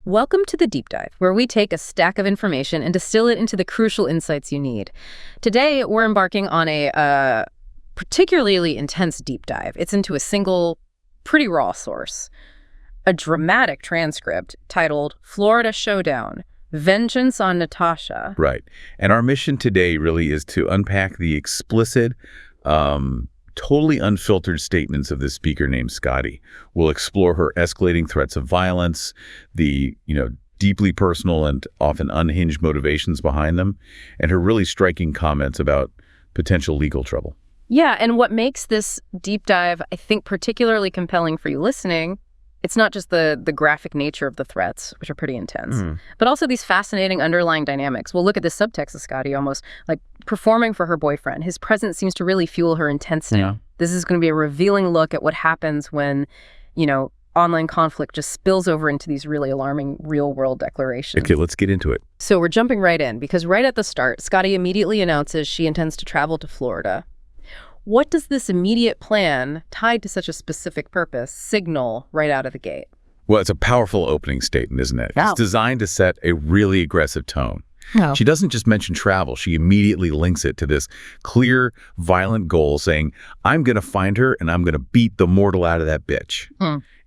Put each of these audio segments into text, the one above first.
Welcome to the Deep Dive, where we take a stack of information and distill it into the crucial insights you need. Today, we're embarking on a particularly intense deep dive. It's into a single, pretty raw source. A dramatic transcript titled Florida Showdown, Vengeance on Natasha. Right. And our mission today really is to unpack the explicit, totally unfiltered statements of this speaker named Skadi. We'll explore her escalating threats of violence, the, deeply personal and often unhinged motivations behind them, and her really striking comments about potential legal trouble. Yeah, and what makes this deep dive, I think, particularly compelling for you listening, it's not just the graphic nature of the threats, which are pretty intense, but also these fascinating underlying dynamics. We'll look at the subtext of Skadi almost like performing for her boyfriend. His presence seems to really fuel her intensity. Yeah. This is going to be a revealing look at what happens when, online conflict just spills over into these really alarming real-world declarations. Okay, let's get into it. So we're jumping right in because right at the start, Skadi immediately announces she intends to travel to Florida. What does this immediate plan, tied to such a specific purpose, signal right out of the gate? Well, it's a powerful opening statement, isn't it? Wow. It's designed to set a really aggressive tone. No. She doesn't just mention travel. She immediately links it to this clear, violent goal saying, I'm going to find her and I'm going to beat the mortal out of that bitch.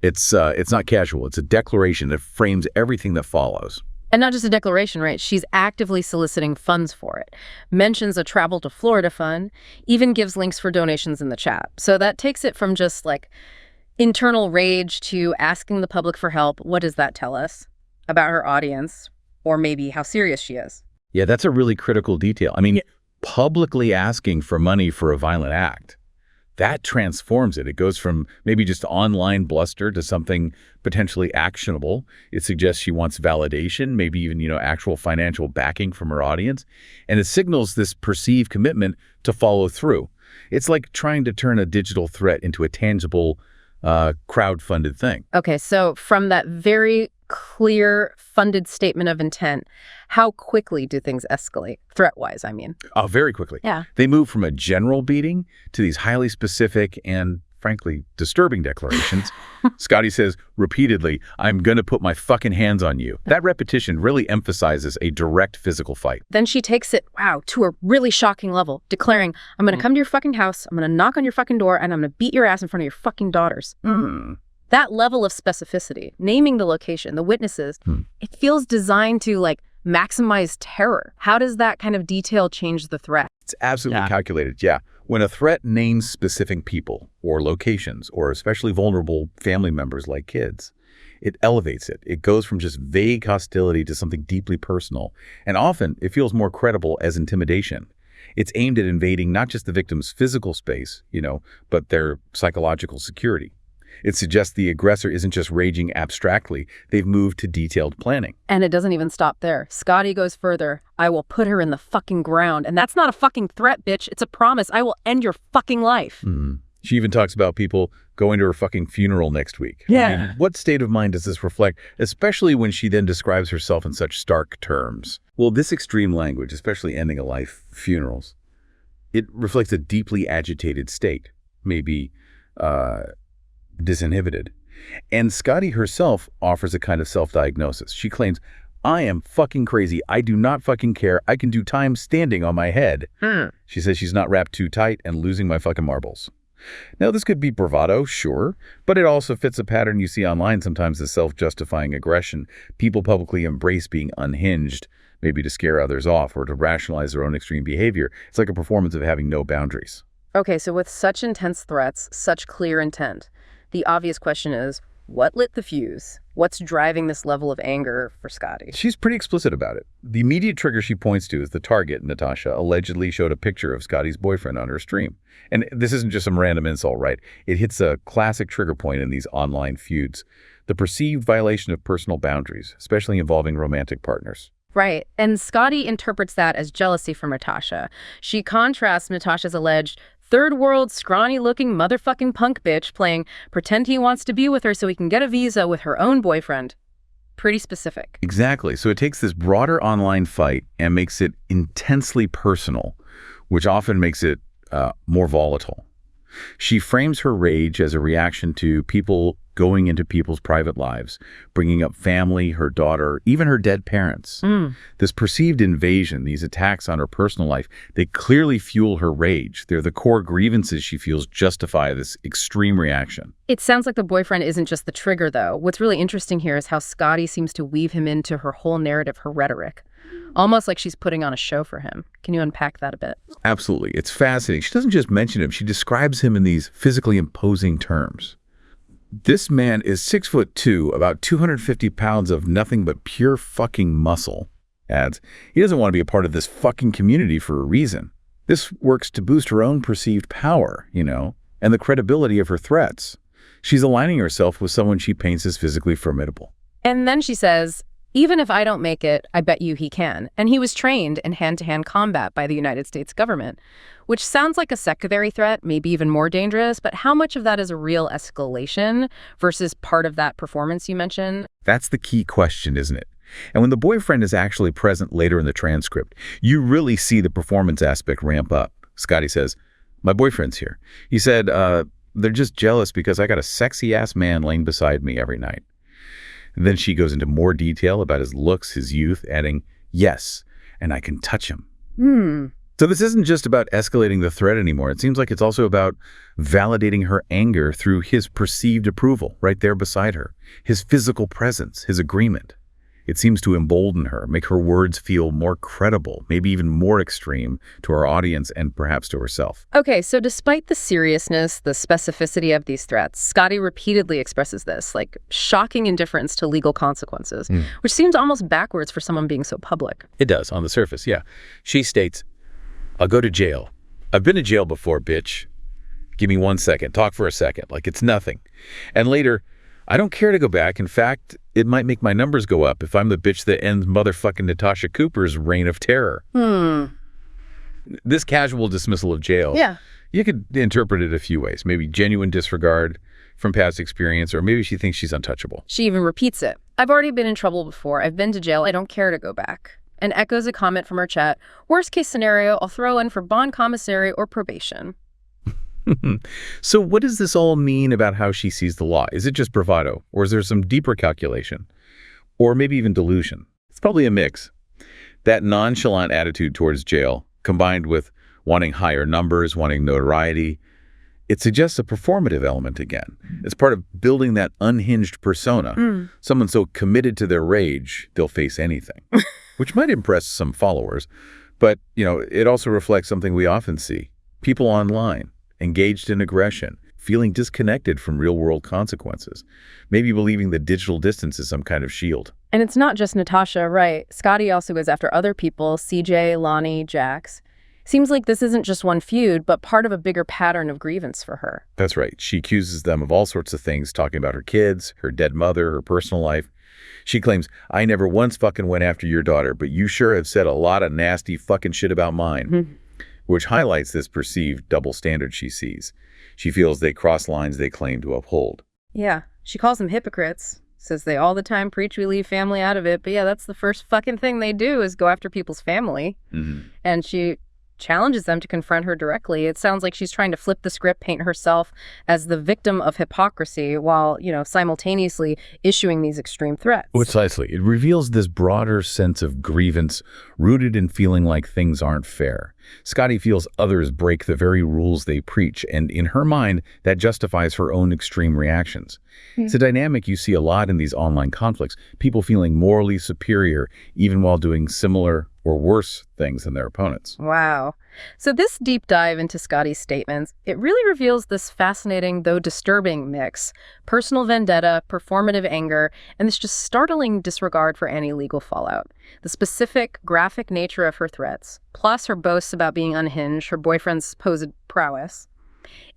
It's not casual. It's a declaration that frames everything that follows. And not just a declaration, right? She's actively soliciting funds for it. Mentions a travel to Florida fund, even gives links for donations in the chat. So that takes it from just like internal rage to asking the public for help. What does that tell us about her audience or maybe how serious she is? Yeah, that's a really critical detail. I mean, publicly asking for money for a violent act, that transforms it. It goes from maybe just online bluster to something potentially actionable. It suggests she wants validation, maybe even, actual financial backing from her audience. And it signals this perceived commitment to follow through. It's like trying to turn a digital threat into a tangible, crowd-funded thing. Okay, so from that very clear, funded statement of intent, how quickly do things escalate? Threat-wise, I mean. Oh, very quickly. Yeah. They move from a general beating to these highly specific and, frankly, disturbing declarations. Skadi says repeatedly, I'm going to put my fucking hands on you. That repetition really emphasizes a direct physical fight. Then she takes it, to a really shocking level, declaring, I'm going to come to your fucking house, I'm going to knock on your fucking door, and I'm going to beat your ass in front of your fucking daughters. That level of specificity, naming the location, the witnesses, it feels designed to maximize terror. How does that kind of detail change the threat? It's absolutely calculated, yeah. When a threat names specific people or locations or especially vulnerable family members like kids, it elevates it. It goes from just vague hostility to something deeply personal. And often it feels more credible as intimidation. It's aimed at invading not just the victim's physical space, but their psychological security. It suggests the aggressor isn't just raging abstractly. They've moved to detailed planning. And it doesn't even stop there. Skadi goes further. I will put her in the fucking ground. And that's not a fucking threat, bitch. It's a promise. I will end your fucking life. She even talks about people going to her fucking funeral next week. Yeah. I mean, what state of mind does this reflect, especially when she then describes herself in such stark terms? Well, this extreme language, especially ending a life, funerals, it reflects a deeply agitated state, maybe disinhibited. And Skadi herself offers a kind of self-diagnosis. She claims, I am fucking crazy. I do not fucking care. I can do time standing on my head. She says she's not wrapped too tight and losing my fucking marbles. Now, this could be bravado, sure, but it also fits a pattern you see online sometimes as self-justifying aggression. People publicly embrace being unhinged, maybe to scare others off or to rationalize their own extreme behavior. It's like a performance of having no boundaries. Okay, so with such intense threats, such clear intent, the obvious question is, what lit the fuse? What's driving this level of anger for Skadi? She's pretty explicit about it. The immediate trigger she points to is the target, Natasha, allegedly showed a picture of Skadi's boyfriend on her stream. And this isn't just some random insult, right? It hits a classic trigger point in these online feuds. The perceived violation of personal boundaries, especially involving romantic partners. Right. And Skadi interprets that as jealousy from Natasha. She contrasts Natasha's alleged third world, scrawny-looking motherfucking punk bitch playing pretend he wants to be with her so he can get a visa with her own boyfriend. Pretty specific. Exactly. So it takes this broader online fight and makes it intensely personal, which often makes it more volatile. She frames her rage as a reaction to people going into people's private lives, bringing up family, her daughter, even her dead parents. This perceived invasion, these attacks on her personal life, they clearly fuel her rage. They're the core grievances she feels justify this extreme reaction. It sounds like the boyfriend isn't just the trigger, though. What's really interesting here is how Skadi seems to weave him into her whole narrative, her rhetoric. Almost like she's putting on a show for him. Can you unpack that a bit? Absolutely. It's fascinating. She doesn't just mention him. She describes him in these physically imposing terms. This man is 6'2", about 250 pounds of nothing but pure fucking muscle. Adds, he doesn't want to be a part of this fucking community for a reason. This works to boost her own perceived power, and the credibility of her threats. She's aligning herself with someone she paints as physically formidable. And then she says, even if I don't make it, I bet you he can. And he was trained in hand-to-hand combat by the United States government, which sounds like a secondary threat, maybe even more dangerous, but how much of that is a real escalation versus part of that performance you mentioned? That's the key question, isn't it? And when the boyfriend is actually present later in the transcript, you really see the performance aspect ramp up. Skadi says, my boyfriend's here. He said, they're just jealous because I got a sexy-ass man laying beside me every night. And then she goes into more detail about his looks, his youth, adding, yes, and I can touch him. So this isn't just about escalating the threat anymore. It seems like it's also about validating her anger through his perceived approval right there beside her, his physical presence, his agreement. It seems to embolden her, make her words feel more credible, maybe even more extreme to our audience and perhaps to herself. Okay, so despite the seriousness, the specificity of these threats, Skadi repeatedly expresses this, like shocking indifference to legal consequences, which seems almost backwards for someone being so public. It does, on the surface, yeah. She states, I'll go to jail. I've been to jail before, bitch. Give me 1 second. Talk for a second. Like it's nothing. And later, I don't care to go back. In fact, it might make my numbers go up if I'm the bitch that ends motherfucking Natasha Cooper's reign of terror. This casual dismissal of jail, you could interpret it a few ways. Maybe genuine disregard from past experience, or maybe she thinks she's untouchable. She even repeats it. I've already been in trouble before. I've been to jail. I don't care to go back. And echoes a comment from her chat. Worst case scenario, I'll throw in for bond commissary or probation. So what does this all mean about how she sees the law? Is it just bravado, or is there some deeper calculation, or maybe even delusion? It's probably a mix. That nonchalant attitude towards jail, combined with wanting higher numbers, wanting notoriety, it suggests a performative element again. It's part of building that unhinged persona, someone so committed to their rage, they'll face anything, which might impress some followers. But, it also reflects something we often see. People online, engaged in aggression, feeling disconnected from real-world consequences, maybe believing that digital distance is some kind of shield. And it's not just Natasha, right? Skadi also goes after other people, CJ, Lonnie, Jax. Seems like this isn't just one feud, but part of a bigger pattern of grievance for her. That's right. She accuses them of all sorts of things, talking about her kids, her dead mother, her personal life. She claims, I never once fucking went after your daughter, but you sure have said a lot of nasty fucking shit about mine. Which highlights this perceived double standard she sees. She feels they cross lines they claim to uphold. Yeah, she calls them hypocrites. Says they all the time preach we leave family out of it, but yeah, that's the first fucking thing they do is go after people's family. And she challenges them to confront her directly. It sounds like she's trying to flip the script, paint herself as the victim of hypocrisy while, simultaneously issuing these extreme threats. Precisely. It reveals this broader sense of grievance rooted in feeling like things aren't fair. Skadi feels others break the very rules they preach, and in her mind, that justifies her own extreme reactions. It's a dynamic you see a lot in these online conflicts, people feeling morally superior even while doing similar or worse things than their opponents. Wow. So this deep dive into Skadi's statements, it really reveals this fascinating, though disturbing mix. Personal vendetta, performative anger, and this just startling disregard for any legal fallout. The specific, graphic nature of her threats, plus her boasts about being unhinged, her boyfriend's supposed prowess.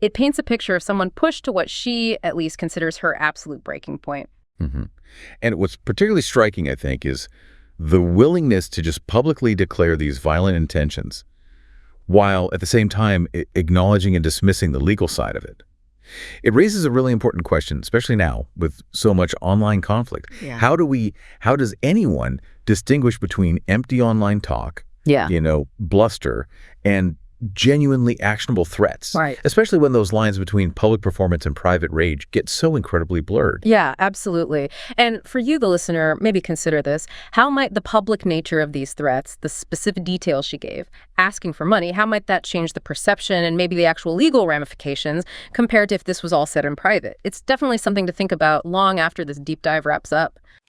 It paints a picture of someone pushed to what she, at least, considers her absolute breaking point. And what's particularly striking, I think, is the willingness to just publicly declare these violent intentions while at the same time acknowledging and dismissing the legal side of it. It raises a really important question, especially now with so much online conflict. How does anyone distinguish between empty online talk, bluster, and genuinely actionable threats. Right. Especially when those lines between public performance and private rage get so incredibly blurred. Yeah, absolutely. And for you, the listener, maybe consider this. How might the public nature of these threats, the specific details she gave, asking for money, how might that change the perception and maybe the actual legal ramifications compared to if this was all said in private? It's definitely something to think about long after this deep dive wraps up.